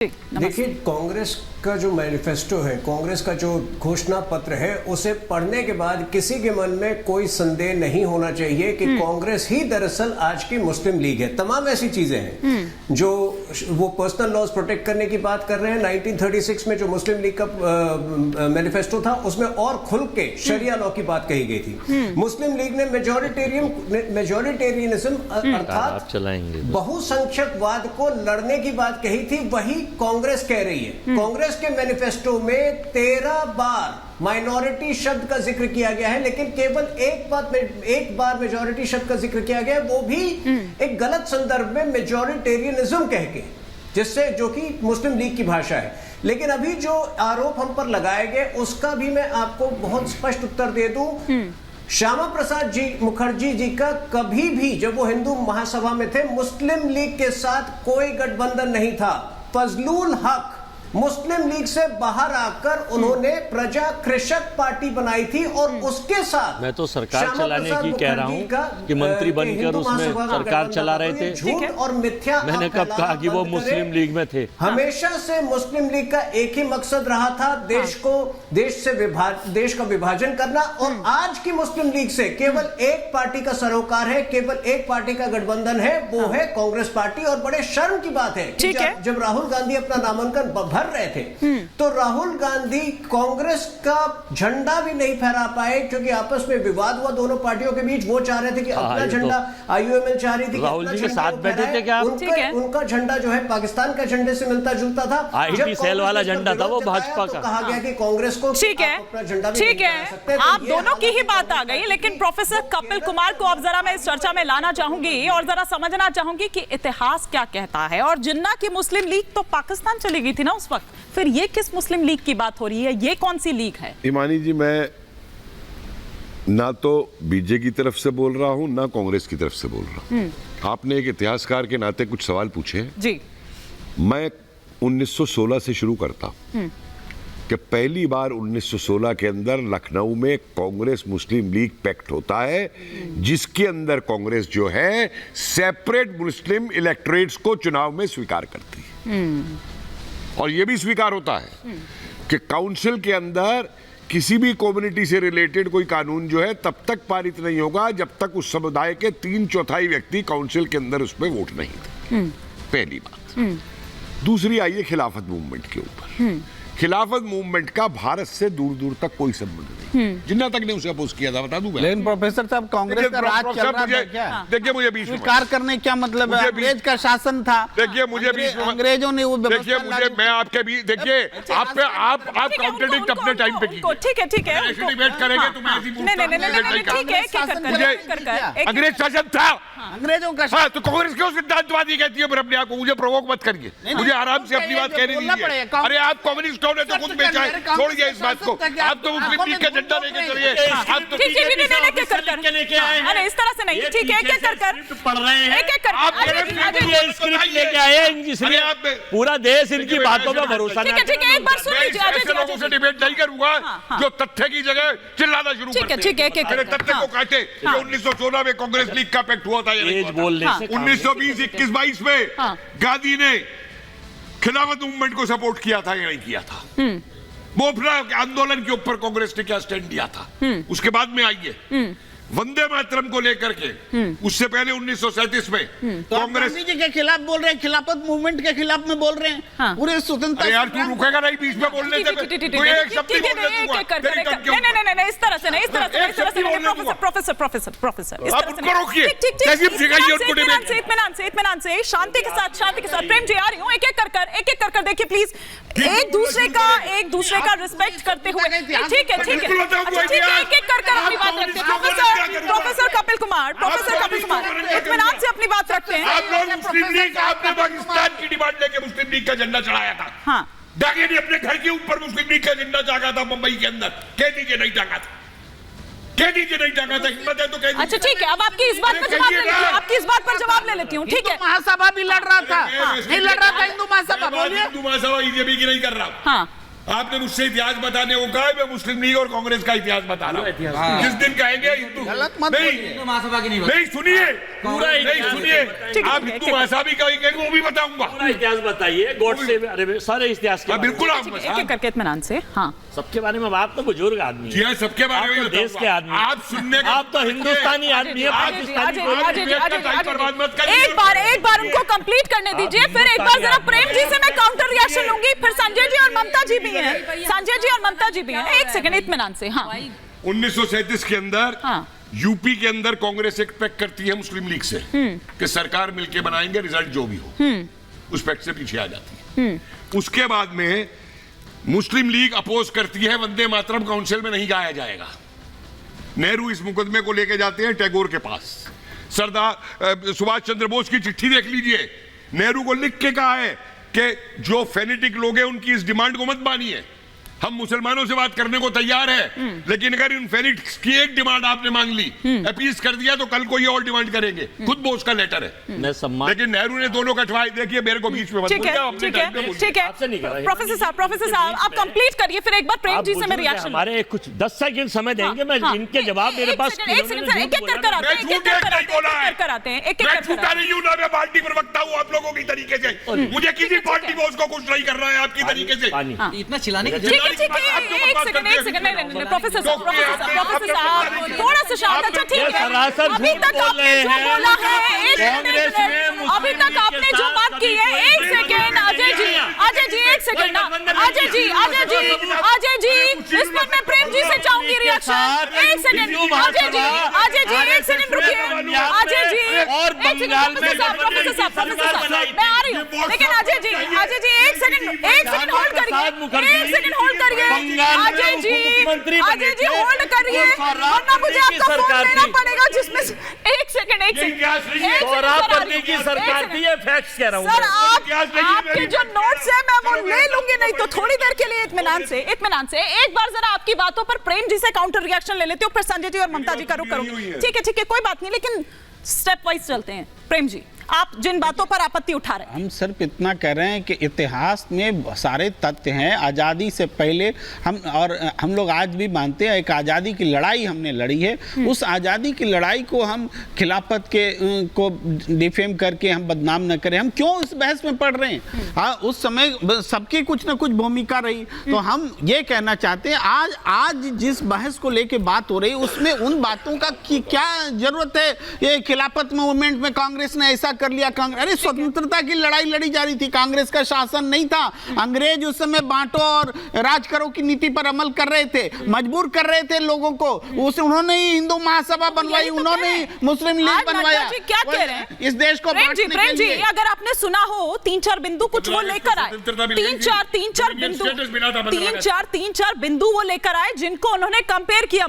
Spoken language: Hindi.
देखिए, कांग्रेस का जो मैनिफेस्टो है, कांग्रेस का जो घोषणा पत्र है, उसे पढ़ने के बाद किसी के मन में कोई संदेह नहीं होना चाहिए कि कांग्रेस ही दरअसल आज की मुस्लिम लीग है। तमाम ऐसी चीजें हैं जो वो पर्सनल लॉज प्रोटेक्ट करने की बात कर रहे हैं। 1936 में जो मुस्लिम लीग का मैनिफेस्टो था, उसमें और खुल के शरिया लॉ की बात कही गई थी। मुस्लिम लीग ने मेजॉरिटेरियनिज्म अर्थात बहुसंख्यकवाद को लड़ने की बात कही थी, वही कांग्रेस कह रही है। कांग्रेस के मैनिफेस्टो में 13 बार माइनॉरिटी शब्द का जिक्र किया गया है, लेकिन केवल एक बार मेजॉरिटी शब्द का जिक्र किया गया है, वो भी एक गलत संदर्भ में मेजॉरिटेरियनिज्म कह के, जिससे जो कि मुस्लिम लीग की भाषा है। लेकिन अभी जो आरोप हम पर लगाए गए, उसका भी मैं आपको बहुत स्पष्ट उत्तर दे दूं। श्यामा प्रसाद मुखर्जी जी का कभी भी, जब वो हिंदू महासभा में थे, मुस्लिम लीग के साथ कोई गठबंधन नहीं था। फजलुल हक मुस्लिम लीग से बाहर आकर उन्होंने प्रजा कृषक पार्टी बनाई थी, और उसके साथ मैं तो सरकार चलाने की कह रहा हूं कि मंत्री बनकर उसमें सरकार चला रहे थे। झूठ और मिथ्या। मैंने कब कहा कि वो मुस्लिम लीग में थे? हमेशा से मुस्लिम लीग का एक ही मकसद रहा था, देश का विभाजन करना। और आज की मुस्लिम लीग से केवल एक पार्टी का सरोकार है, केवल एक पार्टी का गठबंधन है, वो है कांग्रेस पार्टी। और बड़े शर्म की बात है कि जब राहुल गांधी अपना नामांकन भर रहे थे, तो राहुल गांधी कांग्रेस का झंडा भी नहीं फहरा पाए, क्योंकि आपस में विवाद हुआ दोनों पार्टियों के बीच। वो चाह रहे थे कि अपना झंडा, आईयूएमएल चाह रही थी कि राहुल जी के साथ बैठे थे क्या? उनका झंडा जो है पाकिस्तान के झंडे से मिलता जुलता था। आईटी सेल वाला झंडा था वो भाजपा का। कहा गया कि कांग्रेस को ठीक है, आप दोनों की ही बात आ गई। लेकिन प्रोफेसर कपिल कुमार को अब जरा मैं इस चर्चा में लाना चाहूंगी और जरा समझना चाहूंगी कि इतिहास क्या कहता है। और जिन्ना की मुस्लिम लीग तो पाकिस्तान चली गई थी ना उस वक्त, फिर ये किस मुस्लिम लीग की बात हो रही है? ये कौन सी लीग है? ईमानी जी, मैं ना तो बीजेपी की तरफ से बोल रहा हूं, ना कांग्रेस की तरफ से बोल रहा हूं। आपने एक इतिहासकार के नाते कुछ सवाल पूछे जी। मैं 1916 से शुरू करता कि पहली बार 1916 के अंदर लखनऊ में कांग्रेस मुस्लिम लीग पैक्ट होता है, जिसके अंदर कांग्रेस जो है सेपरेट मुस्लिम इलेक्टोरेट्स को चुनाव में स्वीकार करती है। और यह भी स्वीकार होता है कि काउंसिल के अंदर किसी भी कम्युनिटी से रिलेटेड कोई कानून जो है तब तक पारित नहीं होगा जब तक उस समुदाय के 3/4 व्यक्ति काउंसिल के अंदर उस पर वोट नहीं थे। पहली बात। दूसरी आइए खिलाफत मूवमेंट के ऊपर। खिलाफत मूवमेंट का भारत से दूर दूर तक कोई संबंध नहीं। जिन्ना तक ने उसे अपोज किया था, बता दूं मैं। लेकिन प्रोफेसर साहब, कांग्रेस का राज चल रहा था क्या? देखिए, मुझे बीच में स्वीकार करने क्या मतलब है? अंग्रेज का शासन था। देखिए, मुझे बीच में अंग्रेजों ने वो देखिए, मैं आपके भी देखिए, आप काउंटरडिक्ट अपने टाइम पे कीजिए। ठीक है डिबेट करेंगे तो मैं ऐसी अंग्रेज शासन था, अंग्रेजों का। हाँ, तो कांग्रेस क्यों सिद्धांतवादी कहती है फिर अपने आप को? मुझे प्रोवोक मत करिए, मुझे आराम से अपनी बात कहने दीजिए। अरे आप कम्युनिस्ट ने तो खुद बेचा है, छोड़िए इस बात को। आप तो मुस्लिम लीग का झंडा लेके चलिए। आप तो लेके आए हैं इस तरह से नहीं। ठीक है, एक-एक कर पढ़ रहे हैं, एक-एक कर आप स्क्रिप्ट लेके आए हैं, इसलिए पूरा देश इनकी बातों में भरोसा नहीं। ठीक है, एक बार सुन लीजिए। ऐसे लोगों से डिबेट नहीं करूंगा जो तथ्य की जगह चिल्लाना शुरू करते हैं। ठीक है, एक-एक तथ्य को काटे। 1916 में कांग्रेस लीग का पैक्ट हुआ था, 1920, 21, 22 में गांधी ने खिलाफत मूवमेंट को सपोर्ट किया था या नहीं किया था? बोफरा आंदोलन के ऊपर कांग्रेस ने क्या स्टैंड लिया था? उसके बाद में आइए वंदे मातरम को लेकर के। उससे पहले 1937 में कांग्रेस गांधी जी के खिलाफ बोल रहे हैं, खिलाफत मूवमेंट के खिलाफ में बोल रहे हैं। पूरे स्वतंत्रता। यार तू रुकेगा नहीं बीच में बोलने से? नहीं, इस तरह से नहीं, प्रोफेसर उनको रोकिए, तहजीब सिखाइए उनको डिबेट। इत्मीनान से, शांति के साथ प्रेम जी आ रही हूँ। एक एक कर देखिए प्लीज, एक दूसरे का रिस्पेक्ट करते हुए। ठीक है, एक एक कर अपनी बात रखते हैं। प्रोफेसर कपिल कुमार, इत्मीनान से अपनी बात रखते हैं। आप लोग मुस्लिम लीग, आपने पाकिस्तान की डिमांड लेके मुस्लिम लीग का झंडा चढ़ाया था। हाँ, डाके ने अपने घर के ऊपर मुस्लिम लीग का झंडा टांगा था मुंबई के अंदर। कह दीजिए नहीं टांगा था, कह दीजिए नहीं टांगा था। हिम्मत है तो कह दीजिए। अच्छा ठीक है, अब आपकी इस बात पर जवाब ले लेती हूँ। आपकी इस बात पर जवाब ले लेती हूँ। ठीक है, महासभा भी लड़ रहा था, नहीं लड़ रहा था हिंदू महासभा? बोलिए। हिंदू महासभा बीजेपी की नहीं कर रहा। हाँ, आपने मुझसे इतिहास बताने को कहा, मैं मुस्लिम लीग और कांग्रेस का इतिहास बता रहा हूँ। जिस दिन कहेंगे हिंदू नहीं सुनिए, पूरा नहीं सुनिए, आप हिंदू महासभा भी कहेंगे वो भी बताऊंगा। पूरा इतिहास बताइए, गोडसे, अरे सारे इतिहास के बिल्कुल एक करके इत्मीनान से। हाँ, सबके बारे में आप तो बुजुर्ग आदमी जी, सबके बारे में देश के आदमी, आप सुनने का, आप तो हिंदुस्तानी आदमी है, पाकिस्तानी। एक बार उनको कंप्लीट करने दीजिए, फिर एक बार जरा प्रेम जी से मैं काउंटर रिएक्शन लूंगी, फिर संजय जी और ममता जी भी हैं, संजय जी और ममता जी भी हैं। एक सेकंड इत्मीनान से। हाँ, 1937 के अंदर यूपी के अंदर कांग्रेस एक पैक्ट करती है मुस्लिम लीग से कि सरकार मिलके बनाएंगे, रिजल्ट जो भी हो, उस पैक्ट से पीछे आ जाती है। उसके बाद में मुस्लिम लीग अपोज करती है, वंदे मातरम काउंसिल में नहीं गाया जाएगा। नेहरू इस मुकदमे को लेके जाते हैं टैगोर के पास। सरदार सुभाष चंद्र बोस की चिट्ठी देख लीजिए, नेहरू को लिख के कहा है कि जो फेनेटिक लोग हैं उनकी इस डिमांड को मत मानिए, हम मुसलमानों से बात करने को तैयार है, लेकिन अगर इन फेनेटिक्स की एक डिमांड आपने मांग ली, अपीज कर दिया, तो कल को ये और डिमांड करेंगे। खुद बोस का लेटर है। लेकिन नेहरू ने दोनों कटवाई। देखिए मेरे को बीच में ठीक है प्रोफेसर साहब आप कंप्लीट करिए, फिर एक बार प्रेम जी से मैं रिएक्शन। हमारे कुछ 10 सेकंड समय देंगे, मैं इनके जवाब मेरे पास एक सेकंड एक एक कर आते हैं, एक एक झूठा नहीं हूं ना, मैं पार्टी प्रवक्ता हूं आप लोगों की तरीके से। मुझे किसी पार्टी को उसको कुछ नहीं करना है आपकी तरीके से। इतना चिल्लाने की ठीक है, एक सेकंड प्रोफेसर साहब थोड़ा सा शांत। अच्छा ठीक है, अभी तक आपने जो बोला है, अभी तक आपने जो बात की है, एक सेकंड अजय जी एक सेकंड ना, अजय जी इस पर मैं प्रेम जी से चाहूंगी रिएक्शन। एक सेकंड अजय जी एक सेकंड रुकिए, अजय जी और बंगाल में प्रोफेसर साहब मैं आ रही हूँ, लेकिन अजय जी एक सेकंड होल्ड करिए, एक सेकंड होल्ड करिए अजय जी होल्ड करिए, वरना मुझे आपका फोन लेना पड़ेगा, जिसमें एक सेकंड की सरकार थी, ये फैक्ट्स कह रहा हूं सर। आपके जो नोट्स है मैं वो ले लूंगी, नहीं तो थोड़ी देर के लिए इत्मीनान से एक बार जरा आपकी बातों पर प्रेम जी से काउंटर रिएक्शन ले लेते हो, फिर संजय जी और ममता जी का रुख करूंगी। ठीक है कोई बात नहीं, लेकिन स्टेप वाइज चलते हैं। प्रेम जी, आप जिन बातों पर आपत्ति उठा रहे हैं, हम सिर्फ इतना कह रहे हैं कि इतिहास में सारे तथ्य हैं। आज़ादी से पहले हम लोग आज भी मानते हैं एक आज़ादी की लड़ाई हमने लड़ी है। उस आज़ादी की लड़ाई को हम खिलाफत को डिफेम करके हम बदनाम न करें। हम क्यों इस बहस में पड़ रहे हैं? हाँ, उस समय सबकी कुछ ना कुछ भूमिका रही। तो हम ये कहना चाहते हैं आज जिस बहस को लेके बात हो रही उसमें उन बातों का क्या जरूरत है? ये खिलाफत मूवमेंट में कांग्रेस ने ऐसा कर लिया, अरे स्वतंत्रता की लड़ाई लड़ी जा रही थी, कांग्रेस का शासन नहीं था। अंग्रेज उस समय बांटो और राज करो की नीति पर अमल कर रहे थे, मजबूर कर रहे थे लोगों को। उन्होंने ही हिंदू महासभा बनवाई, उन्होंने ही मुस्लिम लीग बनवाया। क्या कह रहे हैं इस देश को प्रेम जी, अगर आपने सुना हो 3-4 बिंदु कुछ वो लेकर आए, 3-4 बिंदु वो लेकर आए जिनको उन्होंने कंपेयर किया